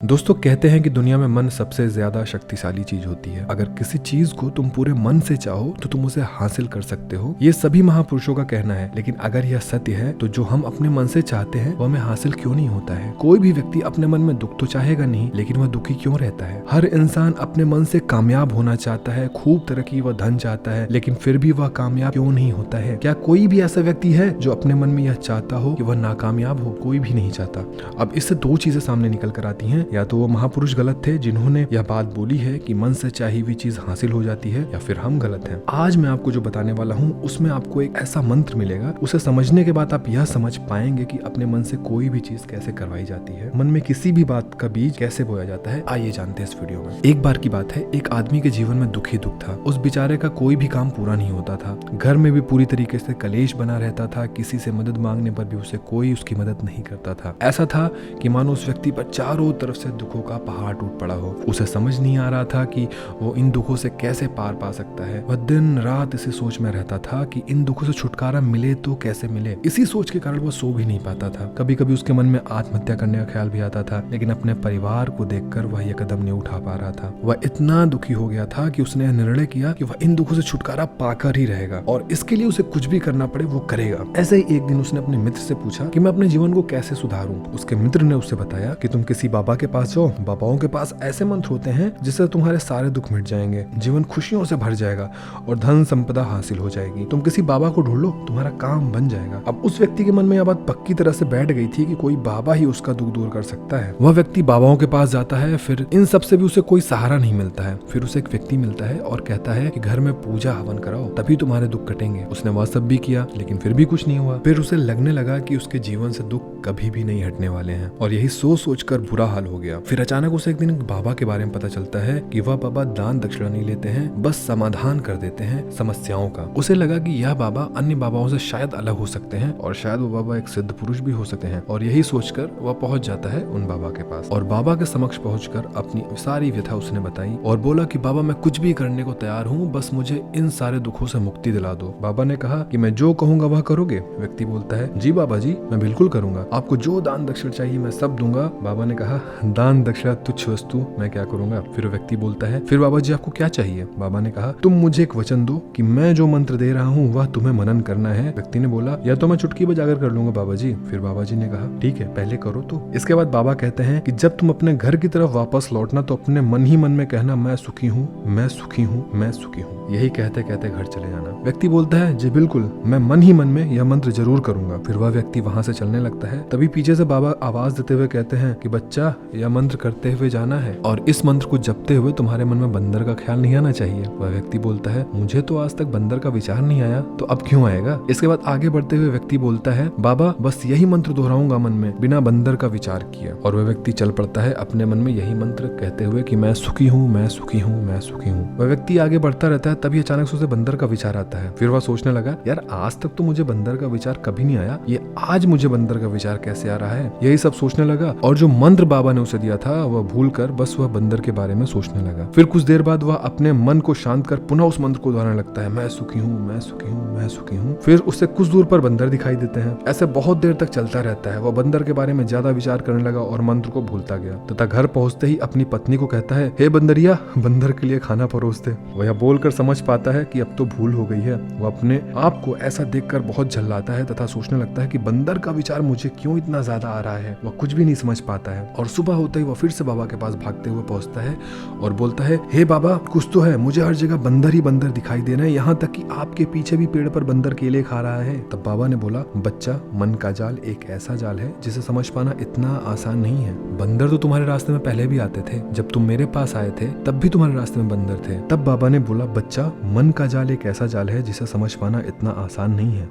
दोस्तों कहते हैं कि दुनिया में मन सबसे ज्यादा शक्तिशाली चीज होती है। अगर किसी चीज को तुम पूरे मन से चाहो तो तुम उसे हासिल कर सकते हो। ये सभी महापुरुषों का कहना है। लेकिन अगर यह सत्य है तो जो हम अपने मन से चाहते हैं वो हमें हासिल क्यों नहीं होता है? कोई भी व्यक्ति अपने मन में दुख तो चाहेगा नहीं, लेकिन वह दुखी क्यों रहता है? हर इंसान अपने मन से कामयाब होना चाहता है, खूब तरक्की व धन चाहता है, लेकिन फिर भी वह कामयाब क्यों नहीं होता है? क्या कोई भी ऐसा व्यक्ति है जो अपने मन में यह चाहता हो कि वह नाकामयाब हो? कोई भी नहीं चाहता। अब इससे दो चीजें सामने निकल कर आती हैं, या तो वो महापुरुष गलत थे जिन्होंने यह बात बोली है कि मन से चाही हुई चीज हासिल हो जाती है, या फिर हम गलत हैं। आज मैं आपको जो बताने वाला हूँ उसमें आपको एक ऐसा मंत्र मिलेगा, उसे समझने के बाद आप यह समझ पाएंगे कि अपने मन से कोई भी चीज कैसे करवाई जाती है, मन में किसी भी बात का बीज कैसे बोया जाता है। आइए जानते हैं इस वीडियो में। एक बार की बात है, एक आदमी के जीवन में दुख ही दुख था। उस बेचारे का कोई भी काम पूरा नहीं होता था। घर में भी पूरी तरीके से कलेश बना रहता था। किसी से मदद मांगने पर भी उसे कोई उसकी मदद नहीं करता था। ऐसा था कि मानो उस व्यक्ति पर चारों तरफ से दुखों का पहाड़ टूट पड़ा हो। उसे समझ नहीं आ रहा था कि वो इन दुखों से कैसे पार पा सकता है। वह दिन रात इसी सोच में रहता था कि इन दुखों से छुटकारा मिले तो कैसे मिले। इसी सोच के कारण वो सो भी नहीं पाता था। कभी कभी उसके मन में आत्महत्या करने का ख्याल भी आता था, लेकिन अपने परिवार को देखकर वह यह कदम नहीं उठा पा रहा था। वह इतना दुखी हो गया था कि उसने निर्णय किया कि वह इन दुखों से छुटकारा पाकर ही रहेगा, और इसके लिए उसे कुछ भी करना पड़े वो करेगा। ऐसे ही एक दिन उसने अपने मित्र से पूछा कि मैं अपने जीवन को कैसे सुधारूं। उसके मित्र ने उसे बताया कि तुम किसी बाबा के पास जाओ। बाबाओं के पास ऐसे मंत्र होते हैं जिससे तुम्हारे सारे दुख मिट जाएंगे, जीवन खुशियों से भर जाएगा और धन संपदा हासिल हो जाएगी। तुम किसी बाबा को ढूंढ लो, तुम्हारा काम बन जाएगा। अब उस व्यक्ति के मन में यह बात पक्की तरह से बैठ गई थी कि कोई बाबा ही उसका दुख दूर कर सकता है। वह व्यक्ति बाबाओं के पास जाता है, फिर इन सब से भी उसे कोई सहारा नहीं मिलता है। फिर उसे एक व्यक्ति मिलता है और कहता है कि घर में पूजा हवन कराओ, तभी तुम्हारे दुख कटेंगे। उसने वह सब भी किया, लेकिन फिर भी कुछ नहीं हुआ। फिर उसे लगने लगा कि उसके जीवन से दुख कभी भी नहीं हटने वाले हैं, और यही सोच सोचकर बुरा हाल हो गया। फिर अचानक उसे एक दिन बाबा के बारे में पता चलता है कि वह बाबा दान दक्षिणा नहीं लेते हैं, बस समाधान कर देते हैं समस्याओं का। उसे लगा कि यह बाबा अन्य बाबाओं से शायद अलग हो सकते हैं, और शायद वो बाबा एक सिद्ध पुरुष भी हो सकते हैं। और यही सोचकर वह पहुंच जाता है उन बाबा के पास, और बाबा के समक्ष पहुंचकर अपनी सारी व्यथा उसने बताई और बोला कि बाबा मैं कुछ भी करने को तैयार हूँ, बस मुझे इन सारे दुखों से मुक्ति दिला दो। बाबा ने कहा कि मैं जो कहूँगा वह करोगे? व्यक्ति बोलता है जी बाबा जी, मैं बिल्कुल करूंगा। आपको जो दान दक्षिणा चाहिए मैं सब दूंगा। बाबा ने कहा दान दक्षिणा तुच्छ वस्तु, मैं क्या करूंगा? फिर व्यक्ति बोलता है फिर बाबा जी आपको क्या चाहिए? बाबा ने कहा तुम मुझे एक वचन दो कि मैं जो मंत्र दे रहा हूँ वह तुम्हें मनन करना है। व्यक्ति ने बोला या तो मैं चुटकी बजाकर कर लूंगा बाबा जी। फिर बाबा जी ने कहा ठीक है, पहले करो तो। इसके बाद बाबा कहते हैं कि जब तुम अपने घर की तरफ वापस लौटना तो अपने मन ही मन में कहना मैं सुखी हूँ, मैं सुखी हूँ, मैं सुखी हूँ। यही कहते कहते घर चले जाना। व्यक्ति बोलता है जी बिल्कुल, मैं मन ही मन में यह मंत्र जरूर करूंगा। फिर वह व्यक्ति वहां से चलने लगता है। तभी पीछे से बाबा आवाज देते हुए कहते हैं कि बच्चा यह मंत्र करते हुए जाना है, और इस मंत्र को जपते हुए तुम्हारे मन में बंदर का ख्याल नहीं आना चाहिए। वह व्यक्ति बोलता है मुझे तो आज तक बंदर का विचार नहीं आया, तो अब क्यों आएगा? इसके बाद आगे बढ़ते हुए व्यक्ति बोलता है बाबा बस यही मंत्र दोहराऊंगा मन में, बिना बंदर का विचार किया। और वह व्यक्ति चल पड़ता है अपने मन में यही मंत्र कहते हुए कि मैं सुखी हूँ, मैं सुखी हूँ, मैं सुखी हूँ। वह व्यक्ति आगे बढ़ता रहता है। तभी अचानक से उसे बंदर का विचार आता है। फिर वह सोचने लगा यार आज तक तो मुझे बंदर का विचार कभी नहीं आया, ये आज मुझे बंदर का विचार कैसे आ रहा है? यही सब सोचने लगा, और जो मंत्र बाबा ने उसे दिया था वह भूलकर बस वह बंदर के बारे में सोचने लगा। फिर कुछ देर बाद वह अपने मन को शांत कर पुनः उस मंत्र को दोहराने लगता है मैं सुखी हूँ, मैं सुखी हूँ, मैं सुखी हूँ। फिर उससे कुछ दूर पर बंदर दिखाई देते हैं। ऐसे बहुत देर तक चलता रहता है। वह बंदर के बारे में ज्यादा विचार करने लगा और मंत्र को भूलता गया, तथा घर पहुंचते ही अपनी पत्नी को कहता है हे बंदरिया, बंदर के लिए खाना परोस दे। वह बोलकर समझ पाता है कि अब तो भूल हो गई है। वह अपने आप को ऐसा देखकर बहुत झल्लाता है तथा सोचने लगता है कि बंदर का विचार मुझे क्यों इतना ज्यादा आ रहा है। वह कुछ भी नहीं समझ पाता है, और सुबह होते ही वह फिर से बाबा के पास भागते हुए पहुंचता है और बोलता है हे बाबा कुछ तो है, मुझे हर जगह बंदर ही बंदर दिखाई दे रहे हैं, यहाँ तक कि आपके पीछे भी पेड़ पर बंदर केले खा रहा है। तब बाबा ने बोला बच्चा मन का जाल एक ऐसा जाल है जिसे समझ पाना इतना आसान नहीं है। बंदर तो तुम्हारे रास्ते में पहले भी आते थे, जब तुम मेरे पास आए थे तब भी तुम्हारे रास्ते में बंदर थे। तब बाबा ने बोला बच्चा मन का जाल एक ऐसा जाल है जिसे समझ पाना इतना आसान नहीं है।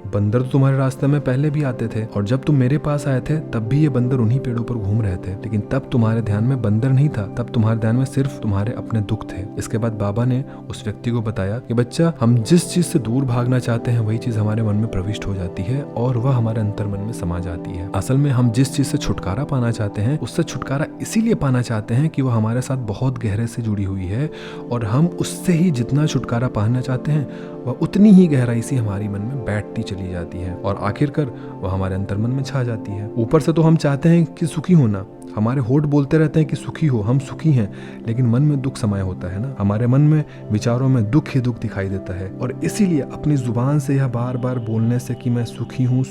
बंदर तो तुम्हारे रास्ते में पहले भी आते थे, और जब तुम मेरे पास आए थे तब भी ये बंदर उन्हीं पेड़ों पर घूम रहे थे, लेकिन तब तुम्हारे ध्यान में बंदर नहीं था, तब तुम्हारे ध्यान में सिर्फ तुम्हारे अपने दुख थे। इसके बाद बाबा ने उस व्यक्ति को बताया कि बच्चा हम जिस चीज से दूर भागना चाहते हैं वही चीज हमारे मन में प्रविष्ट हो जाती है, और वह हमारे अंतर मन में समा जाती है। असल में हम जिस चीज से छुटकारा पाना चाहते हैं उससे छुटकारा इसीलिए पाना चाहते हैं कि वह हमारे साथ बहुत गहरे से जुड़ी हुई है, और हम उससे ही जितना छुटकारा पाना चाहते हैं वह उतनी ही गहराई से हमारी मन में बैठती चली जाती है, और आखिरकार वह हमारे अंतर्मन में छा जाती है। ऊपर से तो हम चाहते हैं कि सुखी होना, हमारे होठ बोलते रहते हैं कि सुखी हो, हम सुखी हैं, लेकिन मन में दुख समाया होता है ना। हमारे मन में, विचारों में दुख ही दुख दिखाई देता है, और इसीलिए अपनी जुबान से यह बार बार बोलने से कि मैं सुखी हूँ,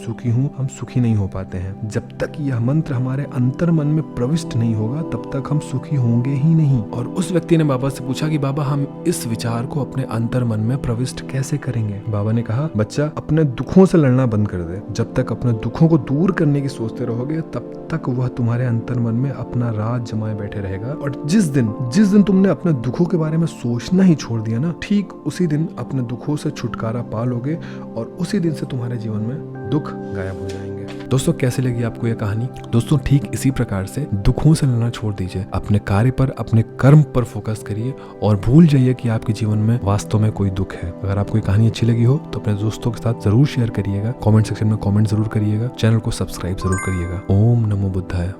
हम सुखी नहीं हो पाते हैं। जब तक यह मंत्र हमारे अंतर मन में प्रविष्ट नहीं होगा तब तक हम सुखी होंगे ही नहीं। और उस व्यक्ति ने बाबा से पूछा कि बाबा, हम इस विचार को अपने अंतर मन में प्रविष्ट कैसे करेंगे? बाबा ने कहा, बच्चा, अपने दुखों से लड़ना बंद कर दे। जब तक अपने दुखों को दूर करने की सोचते रहोगे तब तक वह तुम्हारे अंतर मन में अपना राज जमाए बैठे रहेगा। और जिस दिन तुमने अपने दुखों के बारे में सोचना ही छोड़ दिया ना, ठीक उसी दिन अपने दुखों से छुटकारा पा लोगे और उसी दिन से तुम्हारे जीवन में दुख गायब हो जाएंगे। दोस्तों, कैसे लगी आपको यह कहानी? दोस्तों, ठीक इसी प्रकार से दुखों से लड़ना छोड़ दीजिए, अपने कार्य पर, अपने कर्म पर फोकस करिए और भूल जाइए कि आपके जीवन में वास्तव में कोई दुख है। अगर आपको ये कहानी अच्छी लगी हो तो अपने दोस्तों के साथ जरूर शेयर करिएगा, कमेंट सेक्शन में कमेंट जरूर करिएगा, चैनल को सब्सक्राइब जरूर करिएगा। ओम नमो बुद्धाय।